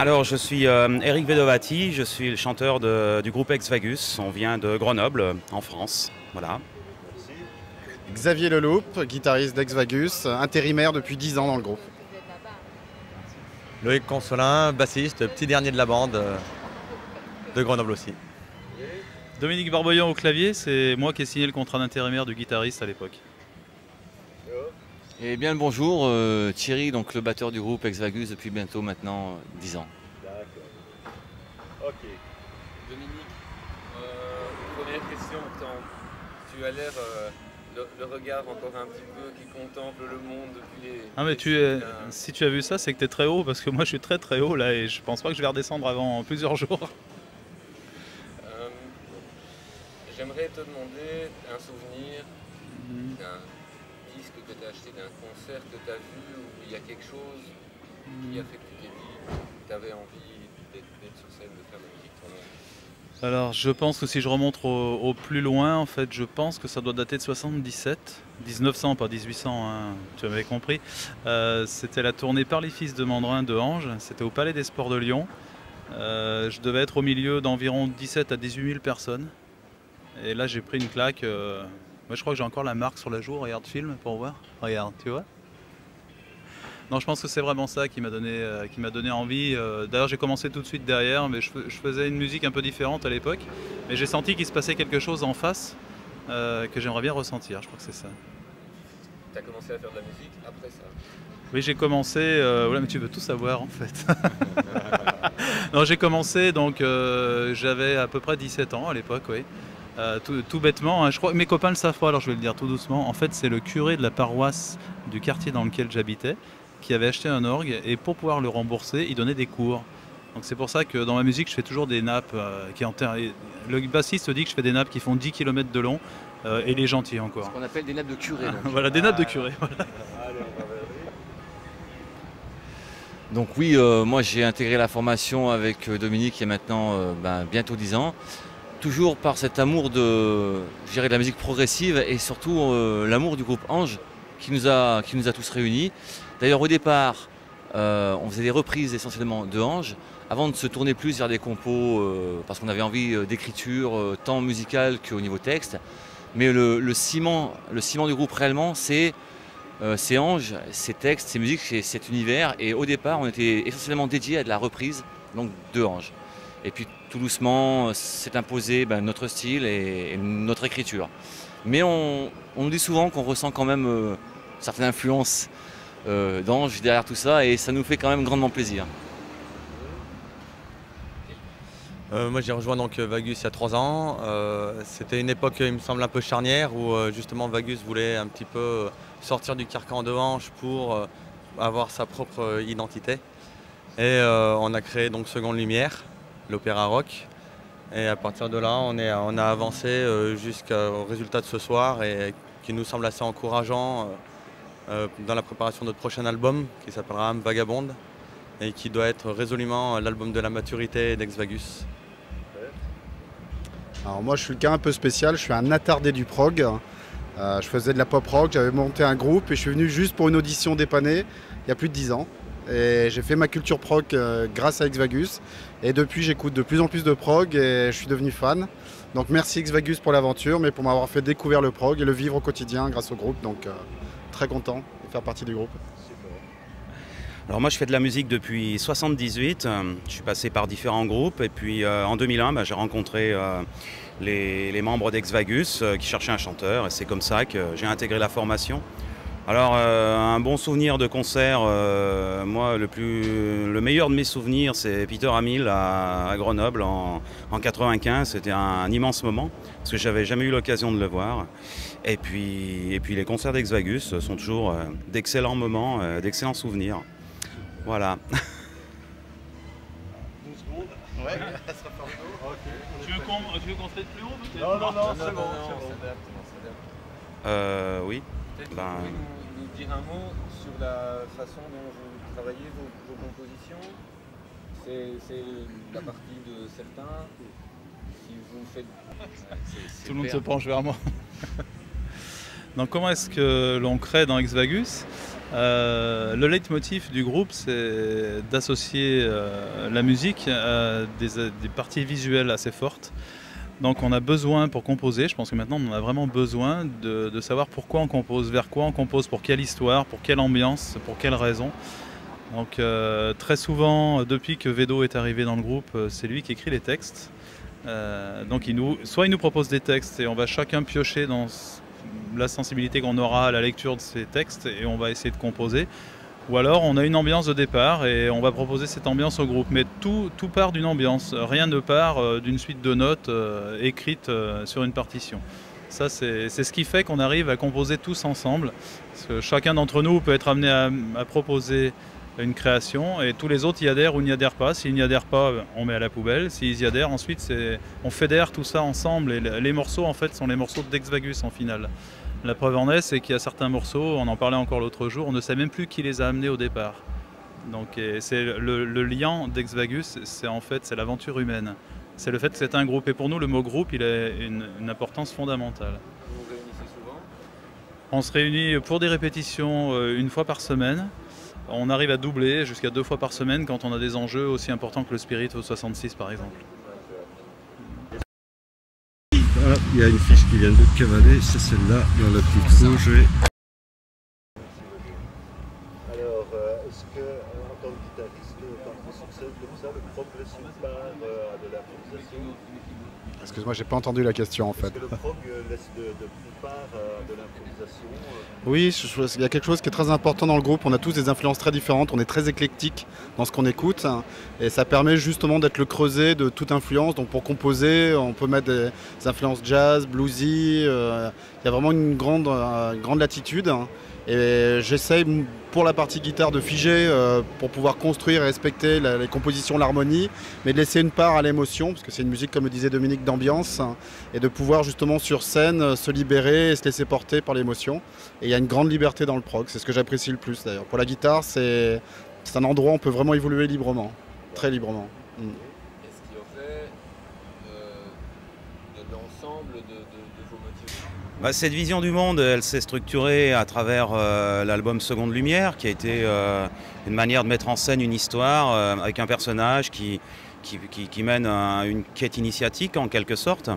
Alors, je suis Eric Vedovati, je suis le chanteur du groupe Ex-Vagus. On vient de Grenoble, en France. Voilà. Xavier Leloup, guitariste d'Ex-Vagus, intérimaire depuis 10 ans dans le groupe. Loïc Consolin, bassiste, petit dernier de la bande de Grenoble aussi. Dominique Barboyan au clavier, c'est moi qui ai signé le contrat d'intérimaire du guitariste à l'époque. Eh bien le bonjour, Thierry, donc le batteur du groupe Ex-Vagus depuis bientôt maintenant 10 ans. D'accord. Ok. Dominique, première question, tu as l'air le regard encore un petit peu qui contemple le monde depuis les... Ah mais si tu as vu ça, c'est que tu es très haut, parce que moi je suis très très haut là et je pense pas que je vais redescendre avant plusieurs jours. J'aimerais te demander un souvenir d'un disque que tu as acheté, d'un concert que tu as vu, où il y a quelque chose qui a fait que tu t'es dit que tu avais envie d'être sur scène, de faire de la musique toi-même. Alors je pense que si je remonte au plus loin, en fait, je pense que ça doit dater de 77, 1900, pas 1800, hein, tu avais compris. C'était la tournée Par les Fils de Mandrin de Ange, c'était au Palais des Sports de Lyon. Je devais être au milieu d'environ 17 à 18 000 personnes. Et là j'ai pris une claque. Moi je crois que j'ai encore la marque sur la joue, regarde film pour voir. Regarde, tu vois. Non, je pense que c'est vraiment ça qui m'a donné envie. D'ailleurs j'ai commencé tout de suite derrière, mais je faisais une musique un peu différente à l'époque. Mais j'ai senti qu'il se passait quelque chose en face que j'aimerais bien ressentir, je crois que c'est ça. Tu as commencé à faire de la musique après ça? Oui, j'ai commencé, ouais, mais tu veux tout savoir en fait. Non, j'ai commencé, donc j'avais à peu près 17 ans à l'époque, oui. Tout bêtement, hein, je crois que mes copains ne le savent pas, alors je vais le dire tout doucement. En fait, c'est le curé de la paroisse du quartier dans lequel j'habitais qui avait acheté un orgue, et pour pouvoir le rembourser, il donnait des cours. Donc c'est pour ça que dans ma musique, je fais toujours des nappes le bassiste dit que je fais des nappes qui font 10 km de long, et il est gentil encore. Ce qu'on appelle des nappes de curé. Donc. Voilà, des nappes de curé. Voilà. Donc oui, moi j'ai intégré la formation avec Dominique il y a maintenant bientôt 10 ans. Toujours par cet amour de la musique progressive et surtout l'amour du groupe Ange qui nous a tous réunis. D'ailleurs au départ, on faisait des reprises essentiellement de Ange avant de se tourner plus vers des compos parce qu'on avait envie d'écriture tant musicale qu'au niveau texte. Mais le ciment du groupe réellement c'est Ange, ses textes, ses musiques, cet univers. Et au départ on était essentiellement dédié à de la reprise donc, de Ange. Et puis tout doucement s'est imposé notre style et notre écriture. Mais on nous dit souvent qu'on ressent quand même certaines influences d'Ange derrière tout ça et ça nous fait quand même grandement plaisir. Moi j'ai rejoint donc Vagus il y a 3 ans. C'était une époque il me semble un peu charnière où justement Vagus voulait un petit peu sortir du carcan de Ange pour avoir sa propre identité. Et on a créé donc Seconde Lumière, l'opéra rock, et à partir de là on a avancé jusqu'au résultat de ce soir et qui nous semble assez encourageant dans la préparation de notre prochain album qui s'appellera Âme Vagabonde et qui doit être résolument l'album de la maturité d'Ex-Vagus. Alors moi je suis le cas un peu spécial, je suis un attardé du prog. Je faisais de la pop rock, j'avais monté un groupe et je suis venu juste pour une audition dépanner il y a plus de 10 ans. Et j'ai fait ma culture prog grâce à Ex-Vagus. Et depuis, j'écoute de plus en plus de prog et je suis devenu fan. Donc merci Ex-Vagus pour l'aventure, mais pour m'avoir fait découvrir le prog et le vivre au quotidien grâce au groupe. Donc très content de faire partie du groupe. Alors moi je fais de la musique depuis 78, je suis passé par différents groupes et puis en 2001 j'ai rencontré les membres d'Ex-Vagus qui cherchaient un chanteur et c'est comme ça que j'ai intégré la formation. Alors un bon souvenir de concert, moi le meilleur de mes souvenirs c'est Peter Hammill à Grenoble en 95, c'était un immense moment parce que j'avais jamais eu l'occasion de le voir. Et puis les concerts d'Ex-Vagus sont toujours d'excellents moments, d'excellents souvenirs. Voilà. 12 secondes. Ouais, ça sera pas okay. Tu veux qu'on se mette plus haut peut-être? Non, c'est bon. Oui. Peut-être que vous pouvez nous dire un mot sur la façon dont vous travaillez vos compositions. C'est la partie de certains. Si vous faites... Tout le monde se penche vers moi. Donc comment est-ce que l'on crée dans Ex-Vagus? Le leitmotiv du groupe, c'est d'associer la musique à des parties visuelles assez fortes. Donc on a besoin pour composer, je pense que maintenant on a vraiment besoin de savoir pourquoi on compose, vers quoi on compose, pour quelle histoire, pour quelle ambiance, pour quelle raison. Donc très souvent, depuis que Vedo est arrivé dans le groupe, c'est lui qui écrit les textes. Donc soit il nous propose des textes et on va chacun piocher dans la sensibilité qu'on aura à la lecture de ces textes et on va essayer de composer. Ou alors on a une ambiance de départ et on va proposer cette ambiance au groupe. Mais tout part d'une ambiance, rien ne part d'une suite de notes écrites sur une partition. Ça c'est ce qui fait qu'on arrive à composer tous ensemble. Parce que chacun d'entre nous peut être amené à proposer une création et tous les autres y adhèrent ou n'y adhèrent pas. S'ils n'y adhèrent pas, on met à la poubelle. S'ils y adhèrent, ensuite on fédère tout ça ensemble et les morceaux en fait sont les morceaux d'Exvagus en finale. La preuve en est, c'est qu'il y a certains morceaux, on en parlait encore l'autre jour, on ne sait même plus qui les a amenés au départ. Donc c'est le lien d'Exvagus, c'est l'aventure humaine. C'est le fait que c'est un groupe et pour nous le mot groupe il a une importance fondamentale. Vous vous réunissez souvent? On se réunit pour des répétitions une fois par semaine. On arrive à doubler jusqu'à 2 fois par semaine quand on a des enjeux aussi importants que le Spirit au 66 par exemple. Voilà, il y a une fiche qui vient de cavaler, c'est celle-là, dans la petite rouge. Alors, est-ce que, en tant que guitariste, parfois sur scène comme ça, le prog laisse une part de l'improvisation? Excuse-moi, j'ai pas entendu la question en fait. Est-ce que le prog laisse de part de l'improvisation? Oui, il y a quelque chose qui est très important dans le groupe. On a tous des influences très différentes, on est très éclectique dans ce qu'on écoute. Et ça permet justement d'être le creuset de toute influence. Donc pour composer, on peut mettre des influences jazz, bluesy. Il y a vraiment une grande latitude. Et j'essaye pour la partie guitare de figer pour pouvoir construire et respecter les compositions, l'harmonie, mais de laisser une part à l'émotion, parce que c'est une musique, comme le disait Dominique, d'ambiance, et de pouvoir justement sur scène se libérer et se laisser porter par l'émotion. Et il y a une grande liberté dans le prog, c'est ce que j'apprécie le plus d'ailleurs. Pour la guitare, c'est un endroit où on peut vraiment évoluer librement, très librement. Est-ce qu'il y aurait de l'ensemble de vos motivations? Cette vision du monde, elle s'est structurée à travers l'album Seconde Lumière, qui a été une manière de mettre en scène une histoire avec un personnage qui mène une quête initiatique en quelque sorte,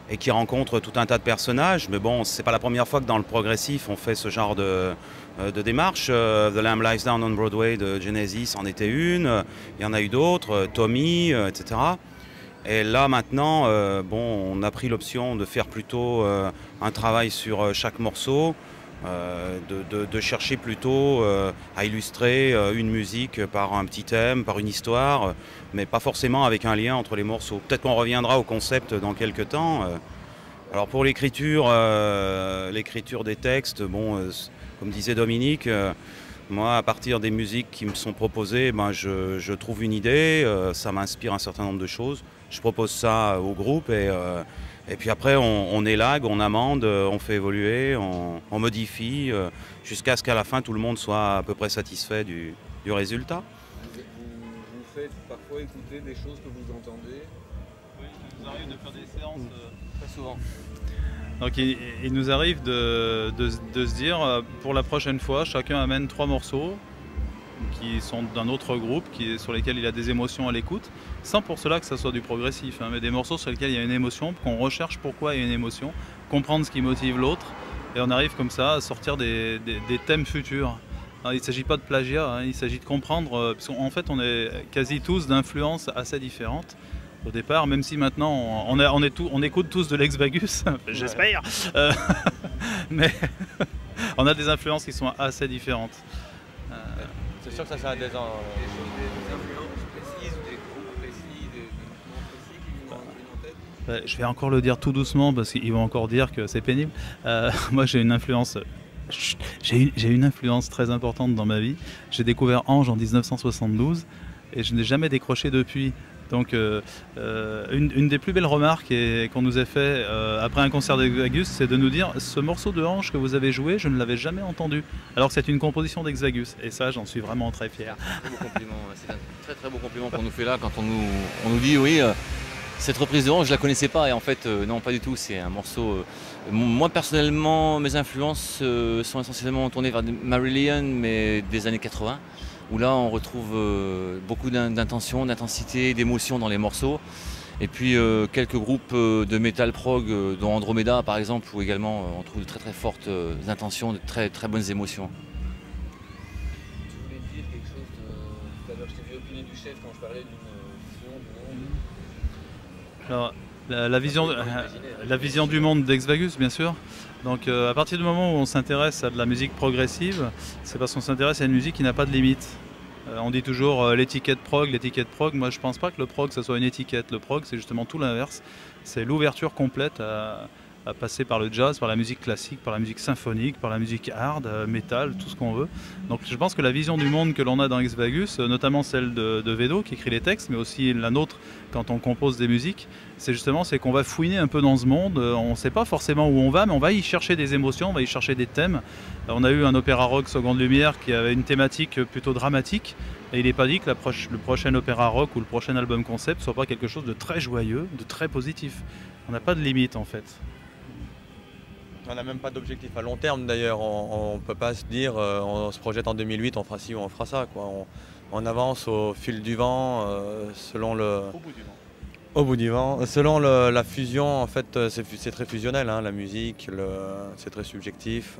et qui rencontre tout un tas de personnages. Mais bon, c'est pas la première fois que dans le progressif on fait ce genre de démarche. The Lamb Lies Down on Broadway de Genesis en était une, il y en a eu d'autres, Tommy, etc. Et là maintenant, on a pris l'option de faire plutôt un travail sur chaque morceau, de chercher plutôt à illustrer une musique par un petit thème, par une histoire, mais pas forcément avec un lien entre les morceaux. Peut-être qu'on reviendra au concept dans quelques temps. Alors pour l'écriture des textes, comme disait Dominique, moi à partir des musiques qui me sont proposées, je trouve une idée, ça m'inspire un certain nombre de choses. Je propose ça au groupe et puis après on élague, on amende, on fait évoluer, on modifie jusqu'à ce qu'à la fin tout le monde soit à peu près satisfait du résultat. Vous faites parfois écouter des choses que vous entendez? Oui, il nous arrive de faire des séances Très souvent. Donc il nous arrive de se dire pour la prochaine fois chacun amène 3 morceaux qui sont d'un autre groupe, sur lesquels il a des émotions à l'écoute, sans pour cela que ça soit du progressif, mais des morceaux sur lesquels il y a une émotion, qu'on recherche pourquoi il y a une émotion, comprendre ce qui motive l'autre, et on arrive comme ça à sortir des thèmes futurs. Alors, il ne s'agit pas de plagiat, il s'agit de comprendre, parce qu'en fait on est quasi tous d'influences assez différentes au départ, même si maintenant on écoute tous de l'Exvagus, j'espère, mais on a des influences qui sont assez différentes. C'est sûr que ça a des influences précises ou des groupes précis, des mouvements précis qui vous viennent en tête? Je vais encore le dire tout doucement parce qu'ils vont encore dire que c'est pénible. Moi j'ai une influence très importante dans ma vie. J'ai découvert Ange en 1972 et je n'ai jamais décroché depuis. Donc une des plus belles remarques qu'on nous a fait après un concert d'Exvagus, c'est de nous dire ce morceau de Ange que vous avez joué, je ne l'avais jamais entendu, alors que c'est une composition d'Exvagus. Et ça, j'en suis vraiment très fier. C'est un très beau compliment, c'est un très beau compliment qu'on nous fait là quand on nous dit oui, Cette reprise de Ange, je la connaissais pas et en fait, non, pas du tout. C'est un morceau. Moi, personnellement, mes influences sont essentiellement tournées vers Marillion, mais des années 80, où là, on retrouve beaucoup d'intention, d'intensité, d'émotion dans les morceaux. Et puis quelques groupes de metal prog, dont Andromeda par exemple, où également on trouve de très très fortes intentions, de très très bonnes émotions. Tu voulais dire quelque chose tout à l'heure, je t'ai vu opiner du chef quand je parlais d'une vision du monde. Alors, la vision du monde d'Exvagus, bien sûr. Donc à partir du moment où on s'intéresse à de la musique progressive, c'est parce qu'on s'intéresse à une musique qui n'a pas de limite. On dit toujours l'étiquette prog. Moi je pense pas que le prog ça soit une étiquette. Le prog c'est justement tout l'inverse. C'est l'ouverture complète à passer par le jazz, par la musique classique, par la musique symphonique, par la musique hard, metal, tout ce qu'on veut. Donc je pense que la vision du monde que l'on a dans Exvagus, notamment celle de Vedo qui écrit les textes, mais aussi la nôtre quand on compose des musiques, c'est qu'on va fouiner un peu dans ce monde. On ne sait pas forcément où on va, mais on va y chercher des émotions, on va y chercher des thèmes. On a eu un opéra rock Seconde Lumière qui avait une thématique plutôt dramatique. Et il n'est pas dit que le prochain opéra rock ou le prochain album concept soit pas quelque chose de très joyeux, de très positif. On n'a pas de limite en fait. On n'a même pas d'objectif à long terme d'ailleurs. On ne peut pas se dire on se projette en 2008, on fera ci ou on fera ça, quoi. On avance au fil du vent, selon le. Au bout du vent. Au bout du vent. Selon la fusion, en fait, c'est très fusionnel, hein, la musique, c'est très subjectif.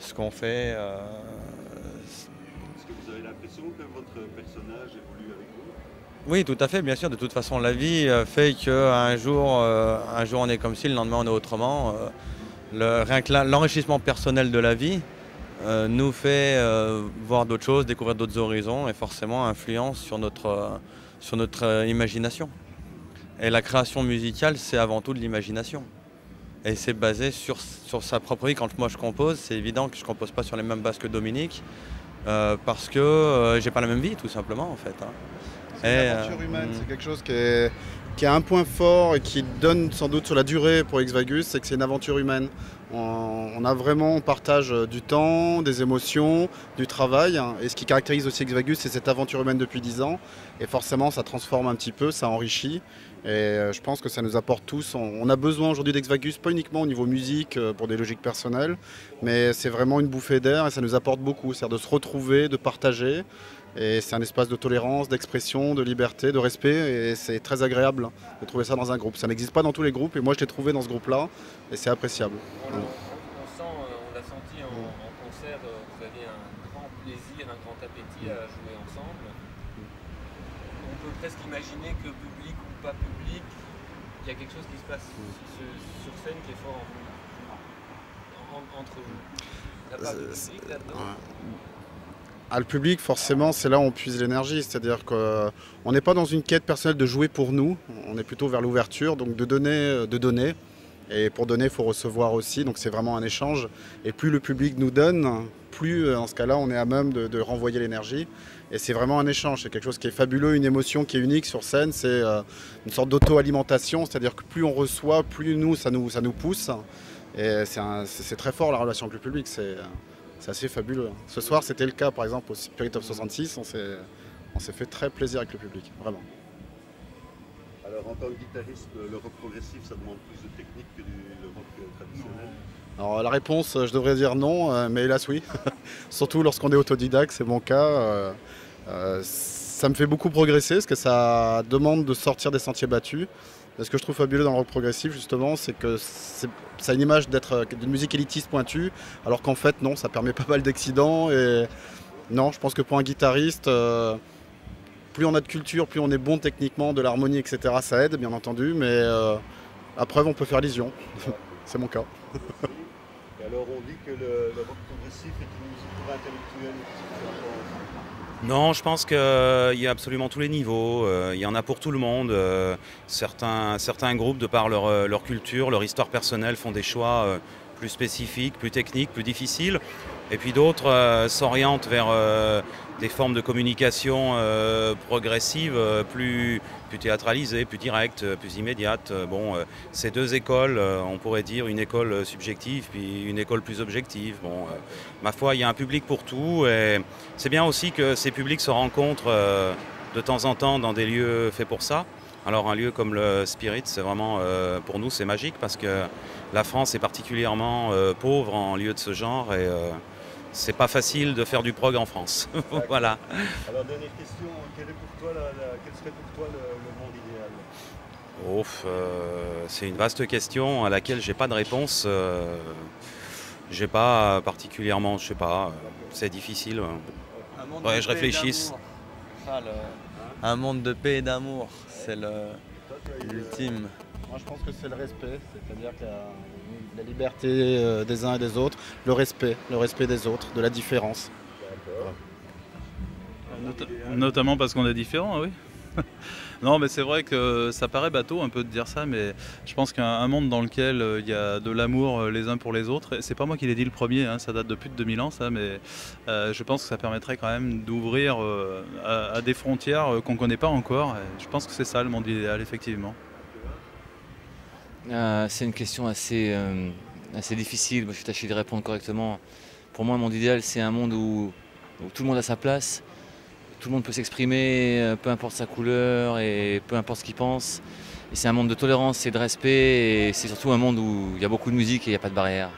Ce qu'on fait. Est-ce que vous avez l'impression que votre personnage évolue avec vous? Oui, tout à fait, bien sûr. De toute façon, la vie fait qu'un jour on est comme ci, le lendemain on est autrement. Rien que l'enrichissement personnel de la vie nous fait voir d'autres choses, découvrir d'autres horizons et forcément influence sur notre imagination. Et la création musicale, c'est avant tout de l'imagination. Et c'est basé sur sa propre vie. Quand moi je compose, c'est évident que je ne compose pas sur les mêmes bases que Dominique parce que j'ai pas la même vie tout simplement en fait. Hein. C'est une aventure humaine, c'est quelque chose qui a un point fort et qui donne sans doute sur la durée pour Exvagus, c'est que c'est une aventure humaine. On partage du temps, des émotions, du travail. Et ce qui caractérise aussi Exvagus, c'est cette aventure humaine depuis 10 ans. Et forcément, ça transforme un petit peu, ça enrichit. Et je pense que ça nous apporte tous. On a besoin aujourd'hui d'Exvagus, pas uniquement au niveau musique, pour des logiques personnelles, mais c'est vraiment une bouffée d'air et ça nous apporte beaucoup. C'est-à-dire de se retrouver, de partager. Et c'est un espace de tolérance, d'expression, de liberté, de respect. Et c'est très agréable de trouver ça dans un groupe. Ça n'existe pas dans tous les groupes et moi je l'ai trouvé dans ce groupe-là et c'est appréciable. On l'a senti en concert, vous aviez un grand plaisir, un grand appétit à jouer ensemble. On peut presque imaginer que public ou pas public, il y a quelque chose qui se passe sur scène qui est fort entre vous. Il n'y a pas de public là-dedans. Le public, forcément, c'est là où on puise l'énergie. C'est-à-dire qu'on n'est pas dans une quête personnelle de jouer pour nous. On est plutôt vers l'ouverture, donc de donner. Et pour donner, il faut recevoir aussi. Donc c'est vraiment un échange. Et plus le public nous donne, plus, en ce cas-là, on est à même de renvoyer l'énergie. Et c'est vraiment un échange. C'est quelque chose qui est fabuleux, une émotion qui est unique sur scène. C'est une sorte d'auto-alimentation. C'est-à-dire que plus on reçoit, plus nous, ça nous pousse. Et c'est très fort la relation avec le public. C'est assez fabuleux. Ce soir, c'était le cas, par exemple, au Spirit of 66. On s'est fait très plaisir avec le public, vraiment. Alors, en tant que guitariste, le rock progressif, ça demande plus de technique que le rock traditionnel? Alors, la réponse, je devrais dire non, mais hélas, oui. Surtout lorsqu'on est autodidacte, c'est mon cas. Ça me fait beaucoup progresser, parce que ça demande de sortir des sentiers battus. Et ce que je trouve fabuleux dans le rock progressif, justement, c'est que ça a une image d'être d'une musique élitiste pointue, alors qu'en fait, non, ça permet pas mal d'accidents. Et non, je pense que pour un guitariste, plus on a de culture, plus on est bon techniquement, de l'harmonie, etc., ça aide, bien entendu, mais à preuve, on peut faire illusion. C'est mon cas. Et alors, on dit que le rock progressif est une musique pour intellectuelle. Non, je pense qu'il y a absolument tous les niveaux, il y en a pour tout le monde. Certains groupes, de par leur culture, leur histoire personnelle, font des choix plus spécifiques, plus techniques, plus difficiles. Et puis d'autres s'orientent vers des formes de communication progressive, plus théâtralisées, plus directes, plus immédiates. Ces deux écoles, on pourrait dire une école subjective puis une école plus objective. Ma foi, il y a un public pour tout et c'est bien aussi que ces publics se rencontrent de temps en temps dans des lieux faits pour ça. Alors un lieu comme le Spirit, c'est vraiment, pour nous, c'est magique parce que la France est particulièrement pauvre en lieu de ce genre et c'est pas facile de faire du prog en France. Voilà. Alors dernière question, quel serait pour toi le monde idéal? C'est une vaste question à laquelle j'ai pas de réponse. J'ai pas particulièrement, je sais pas, c'est difficile. Ouais, je réfléchisse. Un monde de paix et d'amour, c'est l'ultime. Moi je pense que c'est le respect, c'est-à-dire que la liberté des uns et des autres, le respect des autres, de la différence. Notamment parce qu'on est différents, oui. Non, mais c'est vrai que ça paraît bateau un peu de dire ça, mais je pense qu'un monde dans lequel il y a de l'amour les uns pour les autres, c'est pas moi qui l'ai dit le premier, hein, ça date de plus de 2000 ans ça, mais je pense que ça permettrait quand même d'ouvrir à des frontières qu'on ne connaît pas encore. Et je pense que c'est ça le monde idéal, effectivement. C'est une question assez difficile, moi, je vais tâcher de répondre correctement. Pour moi, un monde idéal, c'est un monde où tout le monde a sa place. Tout le monde peut s'exprimer, peu importe sa couleur et peu importe ce qu'il pense. Et c'est un monde de tolérance et de respect et c'est surtout un monde où il y a beaucoup de musique et il n'y a pas de barrière.